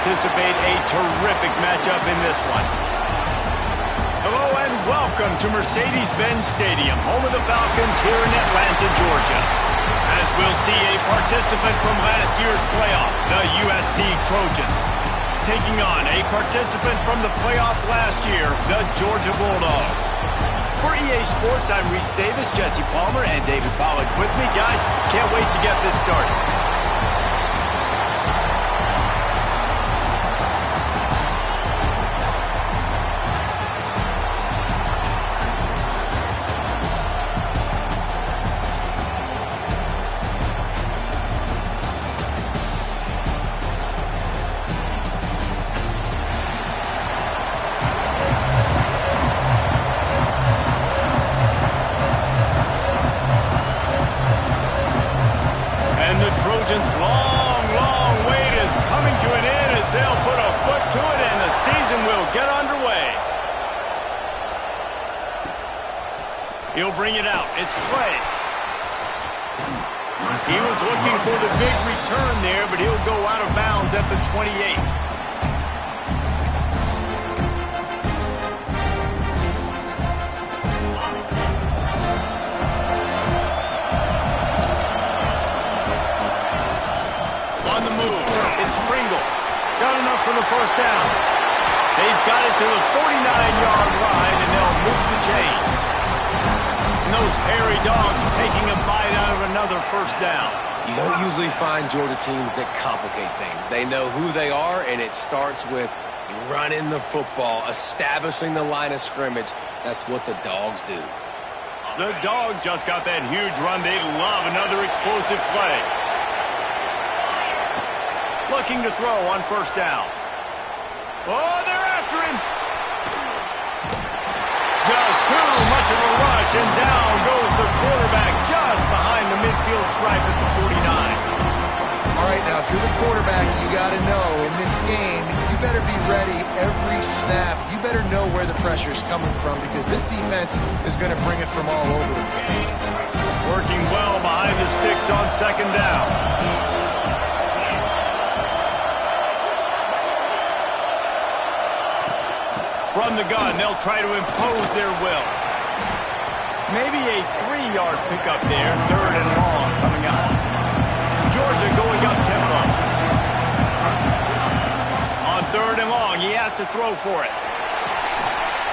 anticipate a terrific matchup in this one. Hello and welcome to Mercedes-Benz Stadium, home of the Falcons here in Atlanta, Georgia. As we'll see a participant from last year's playoff, the USC Trojans, taking on a participant from the playoff last year, the Georgia Bulldogs. For EA Sports, I'm Reese Davis, Jesse Palmer, and David Pollack with me. Guys, can't wait to get this started. He'll bring it out. It's Clay. He was looking for the big return there, but he'll go out of bounds at the 28. On the move, it's Pringle. Got enough for the first down. They've got it to the 49-yard line, and they'll move the chains. And those hairy dogs taking a bite out of another first down. You don't usually find Georgia teams that complicate things. They know who they are, and it starts with running the football, establishing the line of scrimmage. That's what the Dogs do. The Dogs just got that huge run. They love another explosive play. Looking to throw on first down. Oh, they're after him. Just too much of a rush, and down goes the quarterback just behind the midfield stripe at the 49. All right, now, if you're the quarterback, you got to know in this game, you better be ready every snap. You better know where the pressure is coming from because this defense is going to bring it from all over the place. Working well behind the sticks on second down. From the gun, they'll try to impose their will. Maybe a 3-yard pickup there, third and long coming up. Georgia going up tempo. On third and long, he has to throw for it.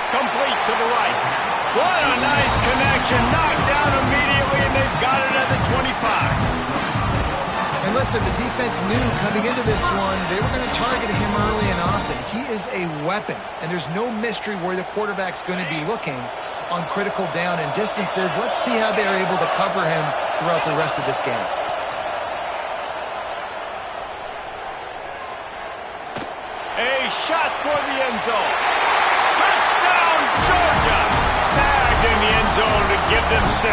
Complete to the right. What a nice connection. Knocked down immediately, and they've got it at the 25. And listen, the defense knew coming into this one, they were going to target him early and often. He is a weapon, and there's no mystery where the quarterback's going to be looking on critical down and distances. Let's see how they're able to cover him throughout the rest of this game. A shot for the end zone. Touchdown, Georgia! Snagged in the end zone to give them 6.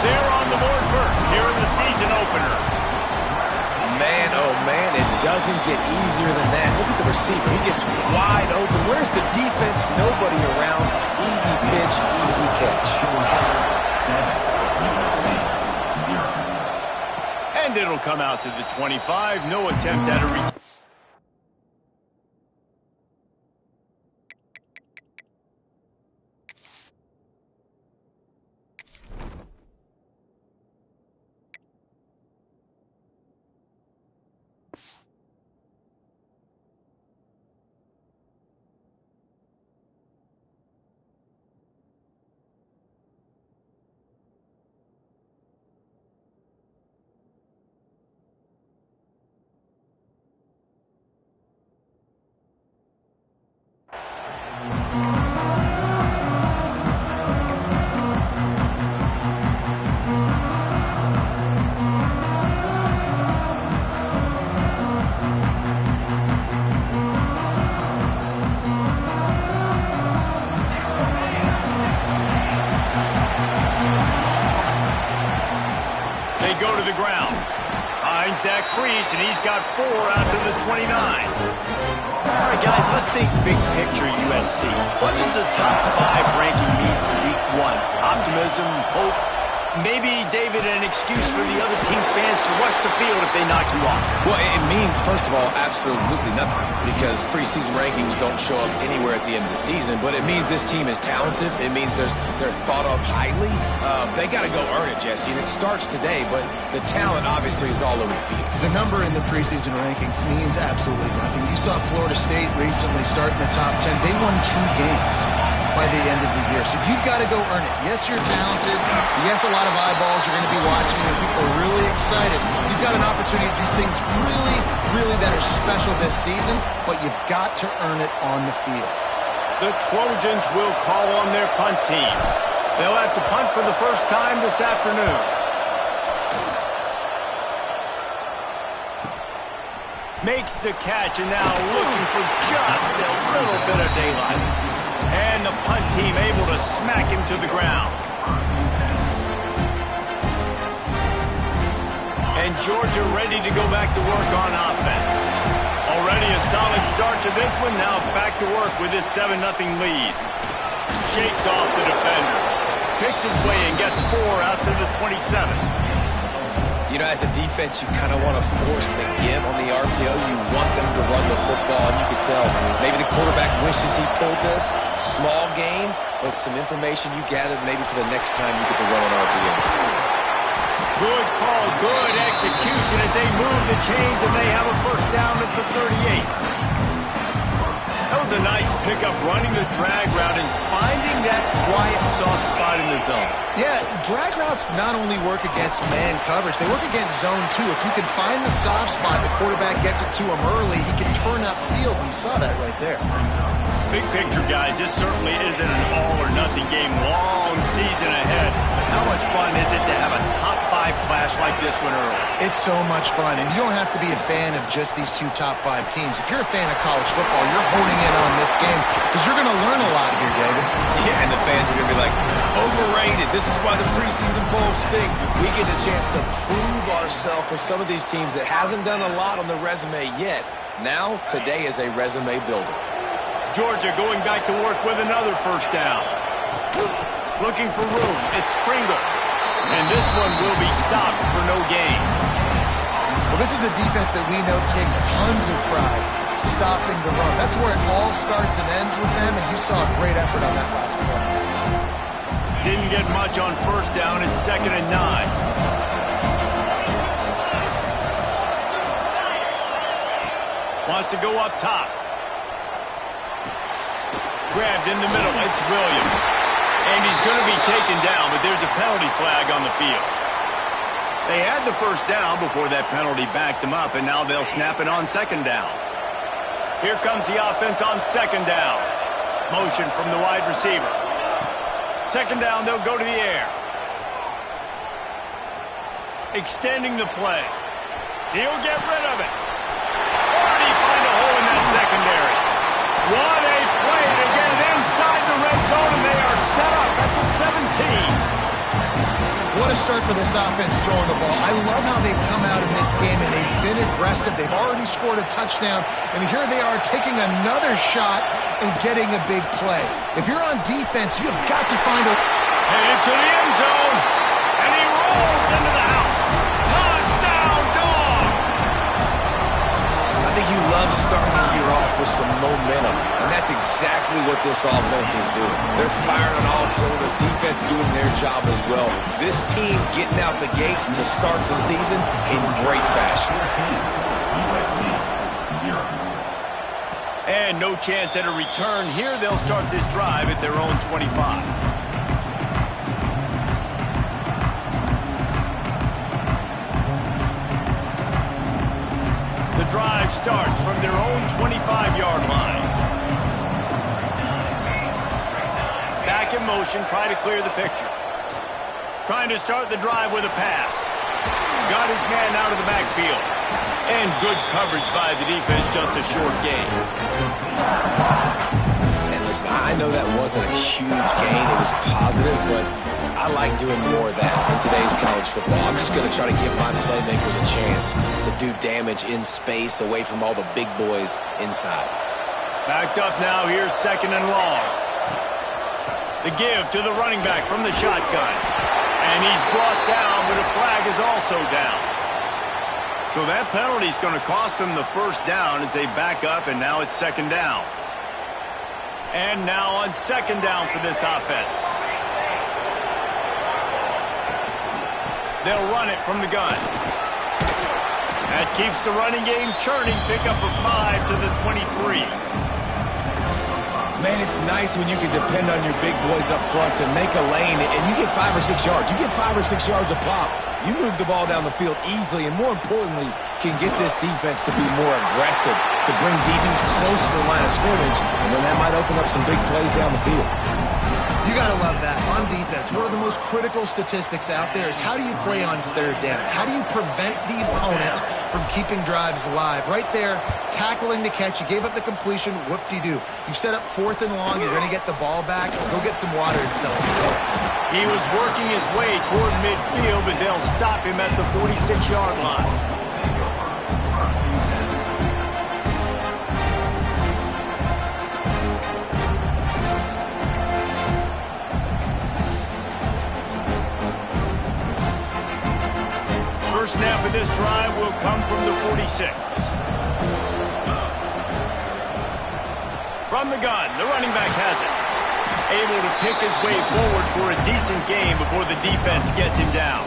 They're on the board first here in the season opener. Man, oh man, it doesn't get easier than that. Look at the receiver. He gets wide open. Where's the defense? Nobody around. Easy pitch, easy catch. And it'll come out to the 25. No attempt at a return. Zach Priest, and he's got 4 out to the 29. All right, guys, let's think big picture USC. What does the top 5 ranking mean for week 1? Optimism, hope, maybe, David, an excuse for the other team's fans to rush the field if they knock you off. Well, it means, first of all, absolutely nothing, because preseason rankings don't show up anywhere at the end of the season, but it means this team is talented. It means they're thought of highly. They got to go earn it, Jesse, and it starts today, but the talent obviously is all over the field. The number in the preseason rankings means absolutely nothing. You saw Florida State recently start in the top 10. They won 2 games by the end of the year. So you've got to go earn it. Yes, you're talented. Yes, a lot of eyeballs are going to be watching, and people are really excited. You've got an opportunity to do things really, really that are special this season, but you've got to earn it on the field. The Trojans will call on their punt team. They'll have to punt for the first time this afternoon. Makes the catch, and now looking for just a little bit of daylight. And the punt team able to smack him to the ground. And Georgia ready to go back to work on offense. Already a solid start to this one. Now back to work with this 7-0 lead. Shakes off the defender. Picks his way and gets 4 out to the 27. You know, as a defense, you kind of want to force the give on the RPO. You want them to run the football, and you can tell maybe the quarterback wishes he pulled this. Small game, but some information you gathered maybe for the next time you get to run an RPO. Good call, good execution as they move the chains, and they have a first down at the 38. That was a nice pickup, running the drag route and finding that quiet, soft spot in the zone. Yeah, drag routes not only work against man coverage, they work against zone too. If you can find the soft spot, the quarterback gets it to him early, he can turn upfield, and you saw that right there. Big picture, guys, this certainly isn't an all-or-nothing game. Long season ahead. How much fun is it to have a top-5 clash like this one early? It's so much fun, and you don't have to be a fan of just these 2 top-5 teams. If you're a fan of college football, you're honing in on this game because you're going to learn a lot here, David. Yeah, and the fans are going to be like, overrated. This is why the preseason bowls sting. We get a chance to prove ourselves with some of these teams that hasn't done a lot on the resume yet. Now, today is a resume builder. Georgia going back to work with another first down. Looking for room. It's Pringle. And this one will be stopped for no gain. Well, this is a defense that we know takes tons of pride stopping the run. That's where it all starts and ends with them, and you saw a great effort on that last play. Didn't get much on first down. It's 2nd and 9. Wants to go up top. Grabbed in the middle. It's Williams. And he's going to be taken down, but there's a penalty flag on the field. They had the first down before that penalty backed them up, and now they'll snap it on 2nd down. Here comes the offense on 2nd down. Motion from the wide receiver. 2nd down, they'll go to the air. Extending the play. He'll get rid of it. Already find a hole in that secondary. What a play to get it inside the red zone, and they are set up at the 17. What a start for this offense throwing the ball. I love how they've come out in this game, and they've been aggressive. They've already scored a touchdown, and here they are taking another shot and getting a big play. If you're on defense, you've got to find a... Headed to the end zone, and he rolls into the house. Touchdown, Dogs! I think you love starting the year off with some momentum, and that's exactly what this offense is doing. They're firing on all cylinders, defense doing their job as well. This team getting out the gates to start the season in great fashion. And no chance at a return here. They'll start this drive at their own 25. The drive starts from their own 25-yard line. Back in motion, try to clear the picture. Trying to start the drive with a pass. Got his man out of the backfield. And good coverage by the defense, just a short gain. And listen, I know that wasn't a huge gain. It was positive, but I like doing more of that in today's college football. I'm just going to try to give my playmakers a chance to do damage in space away from all the big boys inside. Backed up now. Here's 2nd and long. The give to the running back from the shotgun. And he's brought down, but a flag is also down. So that penalty is going to cost them the first down as they back up, and now it's second down. And now on second down for this offense. They'll run it from the gun. That keeps the running game churning. Pickup of 5 to the 23. Man, it's nice when you can depend on your big boys up front to make a lane, and you get 5 or 6 yards. You get 5 or 6 yards a pop. You move the ball down the field easily, and more importantly, can get this defense to be more aggressive, to bring DBs close to the line of scrimmage, and then that might open up some big plays down the field. You got to love that. On defense, one of the most critical statistics out there is how do you play on third down? How do you prevent the opponent from keeping drives alive? Right there, tackling the catch. You gave up the completion. Whoop-de-doo. You've set up 4th and long. You're going to get the ball back. Go get some water and celebrate. He was working his way toward midfield, but they'll stop him at the 46-yard line. First snap of this drive will come from the 46. From the gun, the running back has it. Able to pick his way forward for a decent game before the defense gets him down.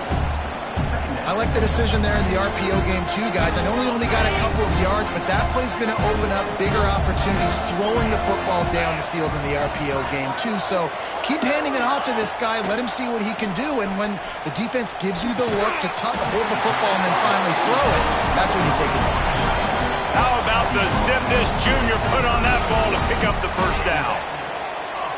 I like the decision there in the RPO game too, guys. I know he only got a couple of yards, but that play's going to open up bigger opportunities throwing the football down the field in the RPO game too. So keep handing it off to this guy. Let him see what he can do. And when the defense gives you the look to hold the football and then finally throw it, that's when you take it. How about the zip this junior put on that ball to pick up the first down?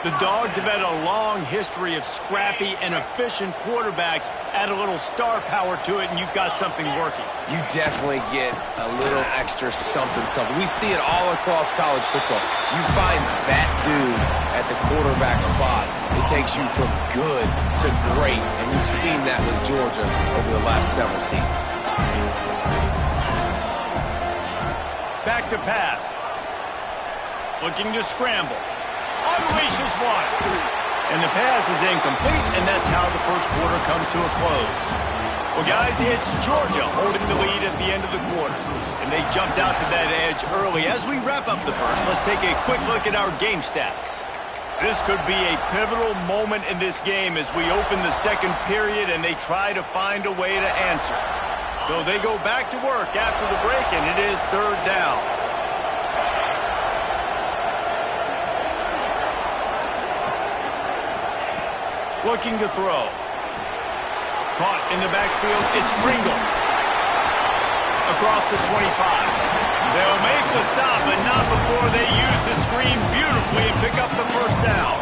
The Dogs have had a long history of scrappy and efficient quarterbacks. Add a little star power to it, and you've got something working. You definitely get a little extra something. We see it all across college football. You find that dude at the quarterback spot. It takes you from good to great, and you've seen that with Georgia over the last several seasons. Back to pass. Looking to scramble. Unleashes one. And the pass is incomplete, and that's how the first quarter comes to a close. Well, guys, it's Georgia holding the lead at the end of the quarter. And they jumped out to that edge early. As we wrap up the first, let's take a quick look at our game stats. This could be a pivotal moment in this game as we open the second period and they try to find a way to answer. So they go back to work after the break, and it is third down. Looking to throw. Caught in the backfield, it's Pringle. Across the 25. They'll make the stop, but not before they use the screen beautifully and pick up the first down.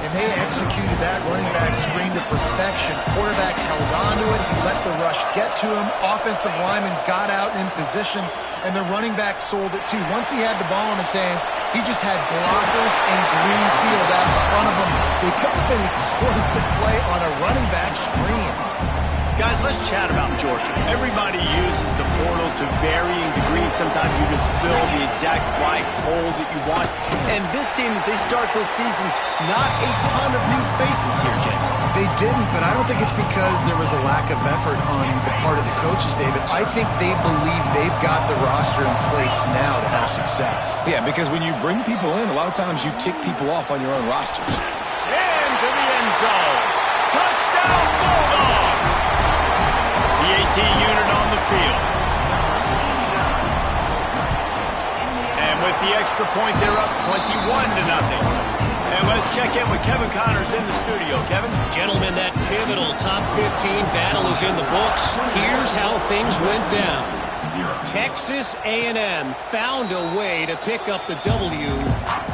And they executed that running back screen to perfection. Quarterback held on to it. He let the rush get to him. Offensive lineman got out in position, and the running back sold it too. Once he had the ball in his hands, he just had blockers and green field out in front of him. They picked up an explosive play on a running back screen. Guys, let's chat about Georgia. Everybody uses the portal to varying degrees. Sometimes you just fill the exact right hole that you want. And this team, as they start this season, not a ton of new faces here, Jesse. They didn't, but I don't think it's because there was a lack of effort on the part of the coaches, David. I think they believe they've got the roster in place now to have success. Yeah, because when you bring people in, a lot of times you tick people off on your own rosters. Into the end zone. Touchdown, Bulldogs! The 18 unit on the field. And with the extra point, they're up 21-0. And let's check in with Kevin Connors in the studio. Kevin? Gentlemen, that pivotal top 15 battle is in the books. Here's how things went down. Texas A&M found a way to pick up the W,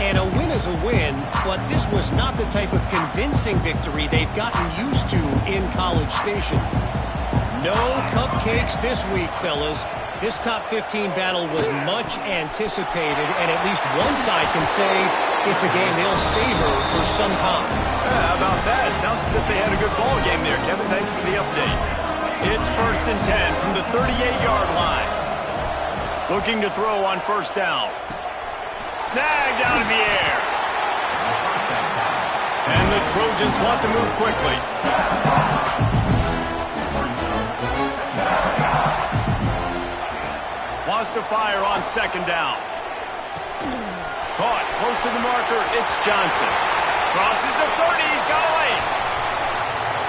and a win is a win, but this was not the type of convincing victory they've gotten used to in College Station. No cupcakes this week, fellas. This top 15 battle was much anticipated, and at least one side can say it's a game they'll savor for some time. How about that? It sounds as if they had a good ball game there, Kevin. Thanks for the update. It's 1st and 10 from the 38-yard line. Looking to throw on first down. Snagged out in the air. And the Trojans want to move quickly. Wants to fire on second down. Caught close to the marker. It's Johnson. Crosses the 30. He's got a lane.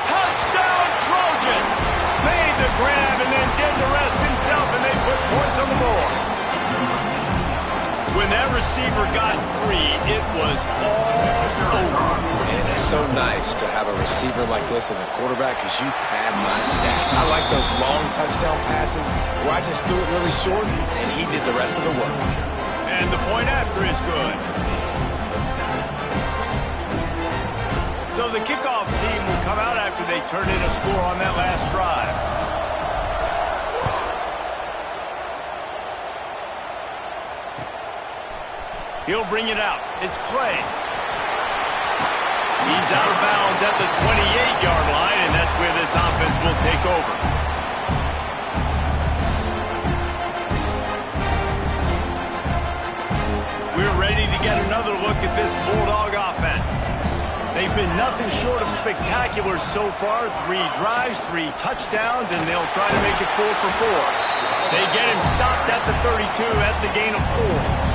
Touchdown Trojans! Made the grab and then did the rest himself, and they put points on the board. When that receiver got free, it was all over. And it's so nice to have a receiver like this as a quarterback because you pad my stats. I like those long touchdown passes where I just threw it really short and he did the rest of the work. And the point after is good. So the kickoff team will come out after they turn in a score on that last drive. He'll bring it out. It's Clay. He's out of bounds at the 28-yard line, and that's where this offense will take over. We're ready to get another look at this Bulldog offense. They've been nothing short of spectacular so far. 3 drives, 3 touchdowns, and they'll try to make it 4 for 4. They get him stopped at the 32. That's a gain of 4.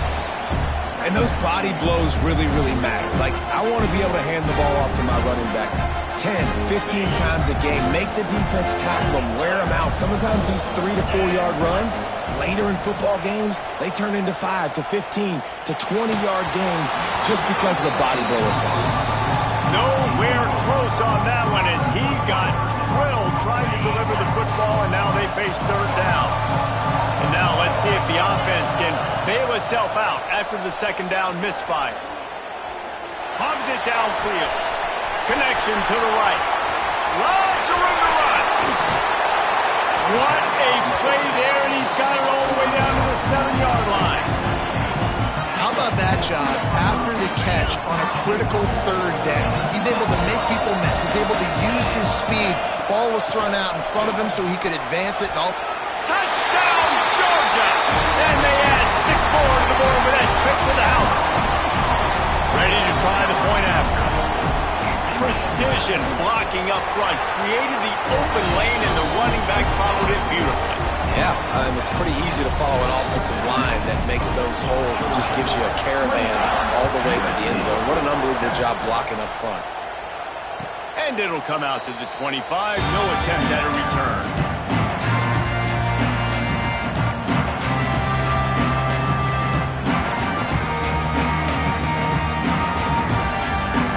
And those body blows really, really matter. Like, I want to be able to hand the ball off to my running back 10, 15 times a game. Make the defense tackle them, wear them out. Sometimes these 3 to 4 yard runs, later in football games, they turn into 5 to 15 to 20-yard gains just because of the body blow effect. Nowhere close on that one as he got drilled trying to deliver the football, and now they face third down. And now let's see if the offense can bail itself out after the second down misfire. Hubs it downfield. Connection to the right. Lots of room to run. What a play there, and he's got it all the way down to the 7-yard line. How about that job after the catch on a critical third down? He's able to make people miss. He's able to use his speed. Ball was thrown out in front of him so he could advance it. And all. Touchdown, Georgia! And they add 6 more to the board with that trip to the house. Ready to try the point after. Precision blocking up front created the open lane, and the running back followed it beautifully. Yeah, it's pretty easy to follow an offensive line that makes those holes and just gives you a caravan all the way to the end zone. What an unbelievable job blocking up front. And it'll come out to the 25. No attempt at a return.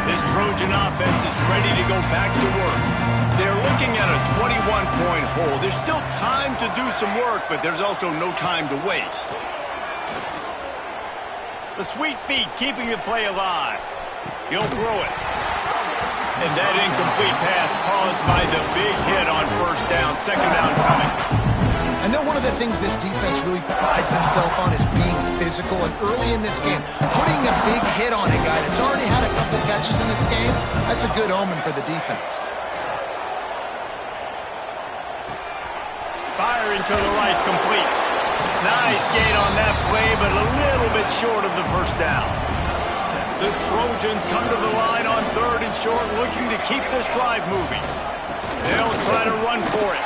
This Trojan offense is ready to go back to work. They're looking at a 21-point hole. There's still time to do some work, but there's also no time to waste. The sweet feet keeping the play alive. He'll throw it. And that incomplete pass caused by the big hit on first down. Second down coming. I know one of the things this defense really prides themselves on is being physical, and early in this game, putting a big hit on a guy that's already had a couple catches in this game, that's a good omen for the defense. Firing to the right, complete. Nice gain on that play, but a little bit short of the first down. The Trojans come to the line on 3rd and short, looking to keep this drive moving. They'll try to run for it.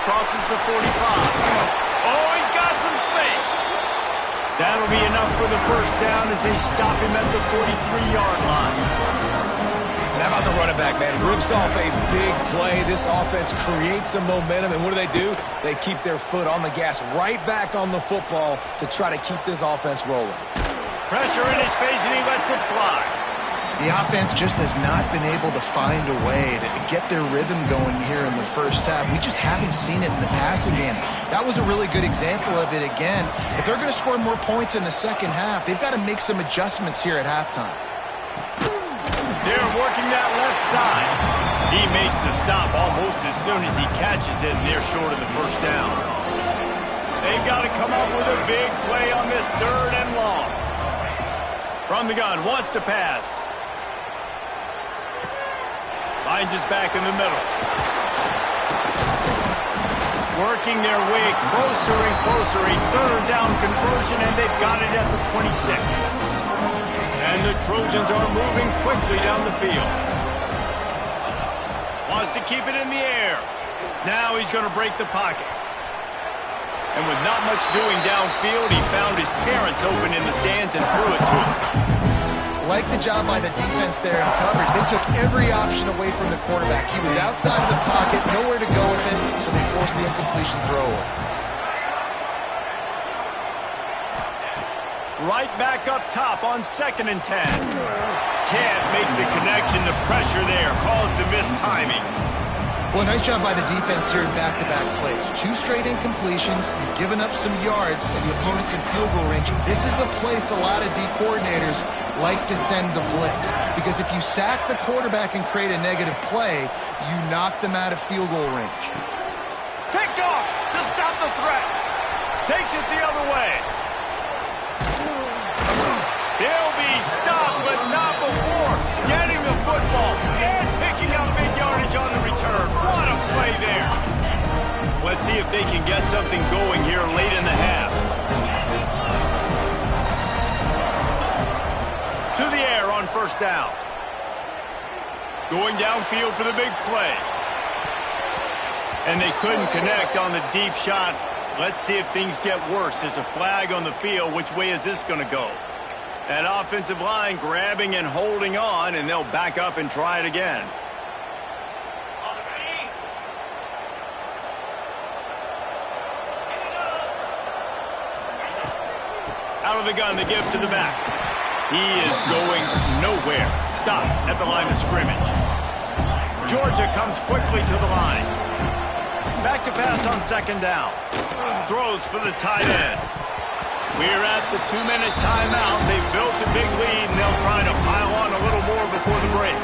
Crosses the 45. Oh, he's got some space. That'll be enough for the first down as they stop him at the 43-yard line. And how about the running back, man? Rips off a big play. This offense creates some momentum, and what do? They keep their foot on the gas right back on the football to try to keep this offense rolling. Pressure in his face, and he lets it fly. The offense just has not been able to find a way to get their rhythm going here in the first half. We just haven't seen it in the passing game. That was a really good example of it again. If they're going to score more points in the second half, they've got to make some adjustments here at halftime. They're working that left side. He makes the stop almost as soon as he catches it, and they're short of the first down. They've got to come up with a big play on this 3rd and long. From the gun, wants to pass. Finds his back in the middle. Working their way closer and closer. A 3rd down conversion, and they've got it at the 26. And And the Trojans are moving quickly down the field. Wants to keep it in the air. Now he's going to break the pocket. And with not much doing downfield, he found his parents open in the stands and threw it to him. Like the job by the defense there in coverage. They took every option away from the quarterback. He was outside of the pocket, nowhere to go with it, so they forced the incompletion throw. Right back up top on 2nd and 10. Can't make the connection. The pressure there caused the missed timing. Well, nice job by the defense here in back-to-back plays. 2 straight incompletions. You've given up some yards, and the opponent's in field goal range. This is a place a lot of D coordinators like to send the blitz, because if you sack the quarterback and create a negative play, you knock them out of field goal range. Picked off to stop the threat. Takes it the other way. He'll be stopped, but not before getting the football and picking up big yardage on the return. What a play there. Let's see if they can get something going here late in the half. To the air on 1st down. Going downfield for the big play. And they couldn't connect on the deep shot. Let's see if things get worse. There's a flag on the field. Which way is this going to go? That offensive line grabbing and holding on, and they'll back up and try it again. Out of the gun, the give to the back. He is going nowhere. Stop at the line of scrimmage. Georgia comes quickly to the line. Back to pass on 2nd down. Throws for the tight end. We're at the 2-minute timeout. They've built a big lead, and they'll try to pile on a little more before the break.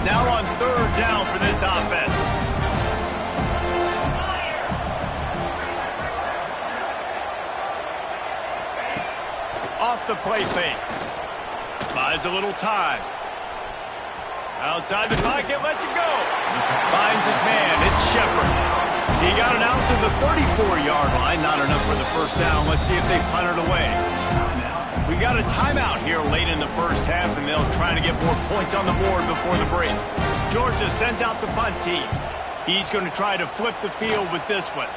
Now on 3rd down for this offense. Off the play fake. Buys a little time. Outside the pocket, lets it go. Finds his man. It's Shepard. He got it out to the 34-yard line. Not enough for the 1st down. Let's see if they punt it away. We got a timeout here late in the 1st half, and they'll try to get more points on the board before the break. Georgia sends out the punt team. He's going to try to flip the field with this one.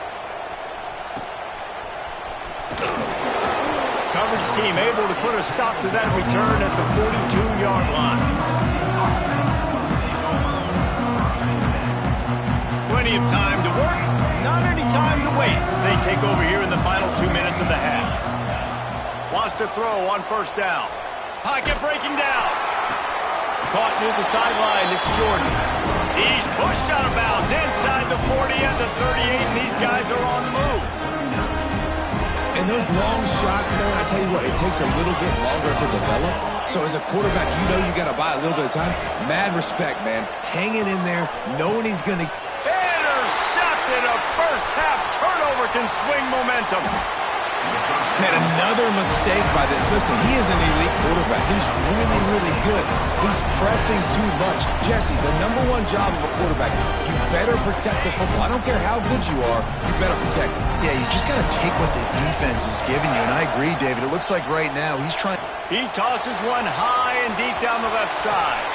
Coverage team able to put a stop to that return at the 42-yard line. Plenty of time to work, not any time to waste as they take over here in the final 2 minutes of the half. Wants to throw on 1st down. Pocket breaking down. Caught near the sideline, it's Jordan. He's pushed out of bounds inside the 40 and the 38, and these guys are on the move. And those long shots, man, I tell you what, it takes a little bit longer to develop. So as a quarterback, you know you got to buy a little bit of time. Mad respect, man. Hanging in there, knowing he's going to... Intercepted! A 1st half turnover can swing momentum. Man, another mistake by this. Listen, he is an elite quarterback. He's really, really good. He's pressing too much. Jesse, the #1 job of a quarterback, you better protect the football. I don't care how good you are, you better protect it. Yeah, you just got to take what the defense is giving you, and I agree, David. It looks like right now he's trying... He tosses one high and deep down the left side.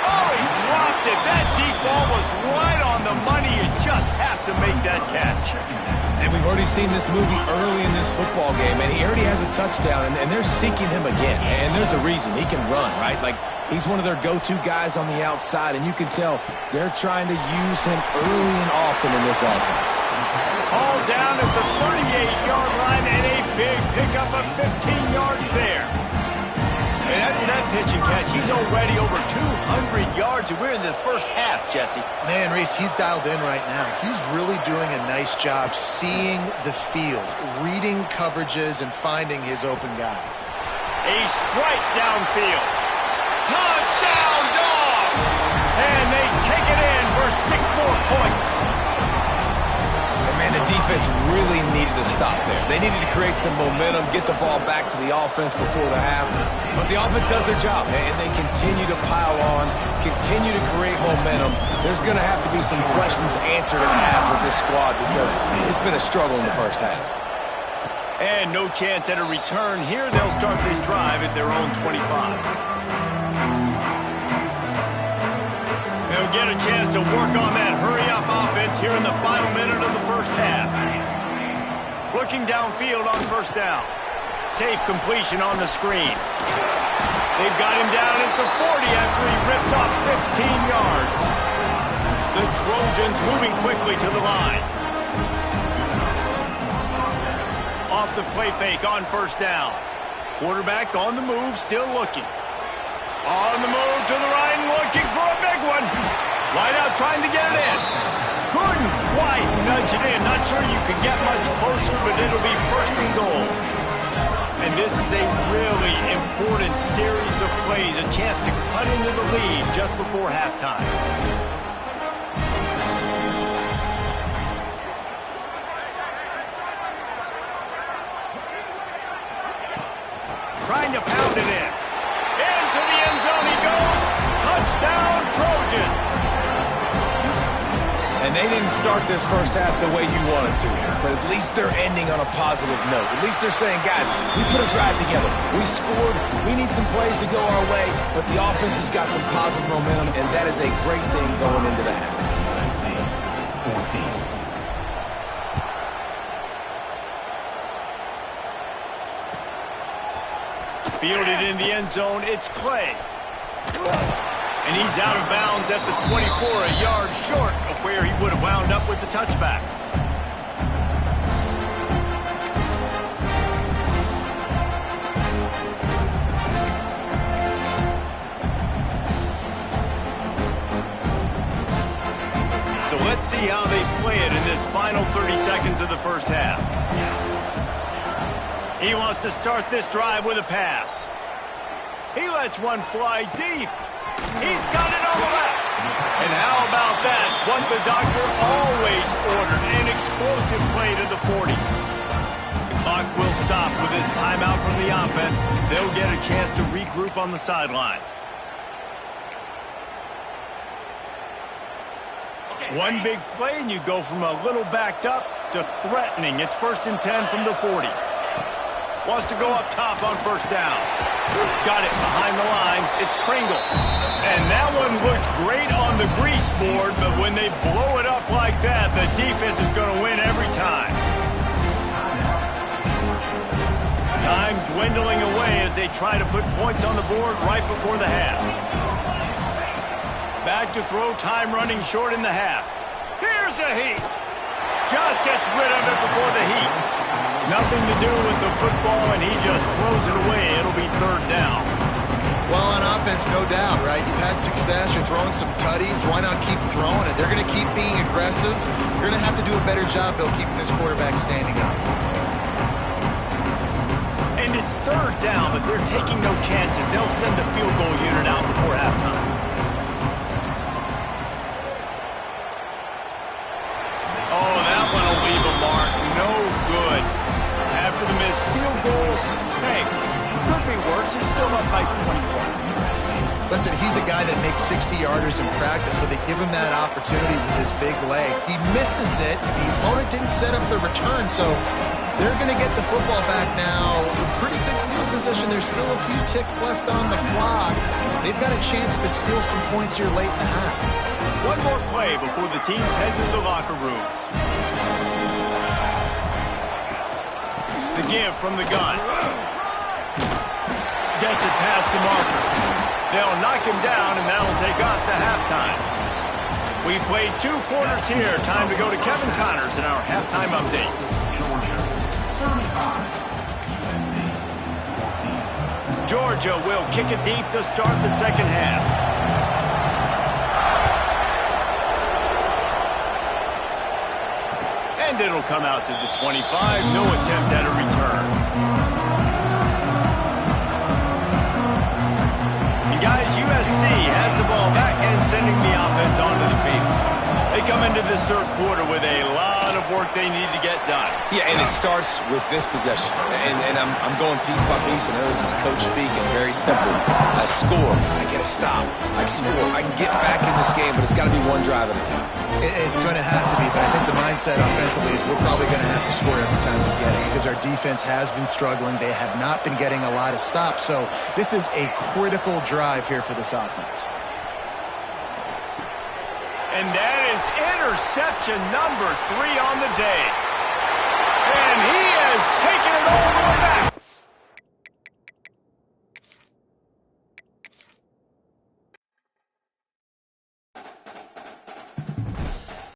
Oh, he dropped it. That deep ball was right on the money. You just have to make that catch. And we've already seen this movie early in this football game, and he already has a touchdown, and they're seeking him again. And there's a reason. He can run, right? Like, he's one of their go-to guys on the outside, and you can tell they're trying to use him early and often in this offense. All down at the 38-yard line, and a big pickup of 15 yards there. And after that pitch and catch, he's already over 200 yards, and we're in the 1st half, Jesse. Man, Reese, he's dialed in right now. He's really doing a nice job seeing the field, reading coverages, and finding his open guy. A strike downfield. Touchdown, Dogs! And they take it in for 6 more points. Man, the defense really needed to stop there. They needed to create some momentum, get the ball back to the offense before the half. But the offense does their job, and they continue to pile on, continue to create momentum. There's going to have to be some questions answered in the half with this squad because it's been a struggle in the 1st half. And no chance at a return here. They'll start this drive at their own 25. They'll get a chance to work on that hurry-up offense here in the final minute of the first half. Looking downfield on first down. Safe completion on the screen. They've got him down at the 40 after he ripped off 15 yards. The Trojans moving quickly to the line. Off the play fake on first down. Quarterback on the move, still looking. On the move to the right, looking for a big one. Wide out trying to get it in. Couldn't quite nudge it in. Not sure you could get much closer, but it'll be first and goal. And this is a really important series of plays, a chance to cut into the lead just before halftime. Trying to pound it in. Into the end zone he goes. Touchdown, Trojans. And they didn't start this first half the way you wanted to, but at least they're ending on a positive note. At least they're saying, guys, we put a drive together. We scored. We need some plays to go our way, but the offense has got some positive momentum, and that is a great thing going into the half. Fielded in the end zone, it's Clay. And he's out of bounds at the 24, a yard short of where he would have wound up with the touchback. So let's see how they play it in this final 30 seconds of the first half. He wants to start this drive with a pass. He lets one fly deep. He's got it on the left. And how about that? What the doctor always ordered, an explosive play to the 40. The clock will stop with this timeout from the offense. They'll get a chance to regroup on the sideline. One big play and you go from a little backed up to threatening. It's 1st and 10 from the 40. Wants to go up top on first down. Got it behind the line. It's Pringle. And that one looked great on the grease board, but when they blow it up like that, the defense is going to win every time. Time dwindling away as they try to put points on the board right before the half. Back to throw, time running short in the half. Here's a heat. Just gets rid of it before the heat. Nothing to do with the football, and he just throws it away. It'll be 3rd down. Well, on offense, no doubt, right? You've had success. You're throwing some tutties. Why not keep throwing it? They're going to keep being aggressive. You're going to have to do a better job, though, keeping this quarterback standing up. And it's 3rd down, but they're taking no chances. They'll send the field goal unit out before halftime. Oh, that one will leave a mark. No good. After the missed field goal, hey, could be worse. They're still up by 21. Listen, he's a guy that makes 60-yarders in practice, so they give him that opportunity with his big leg. He misses it. The opponent didn't set up the return, so they're going to get the football back now. Pretty good field position. There's still a few ticks left on the clock. They've got a chance to steal some points here late in the half. One more play before the teams head to the locker rooms. The give from the gun. Gets it past the marker. They'll knock him down, and that'll take us to halftime. We played 2 quarters here. Time to go to Kevin Connors in our halftime update. Georgia will kick it deep to start the second half. And it'll come out to the 25. No attempt at a return. And guys, USC has the ball back and sending the offense onto the field. They come into this 3rd quarter with a lot of work they need to get done. Yeah, and it starts with this possession. And I'm going piece by piece. I know this is coach speaking, very simple. I score. I get a stop. I score. I can get back in this game, but it's got to be one drive at a time. It's going to have to be, but I think the mindset mindset offensively is we're probably going to have to score every time we get it because our defense has been struggling. They have not been getting a lot of stops. So this is a critical drive here for this offense. And that is interception number 3 on the day.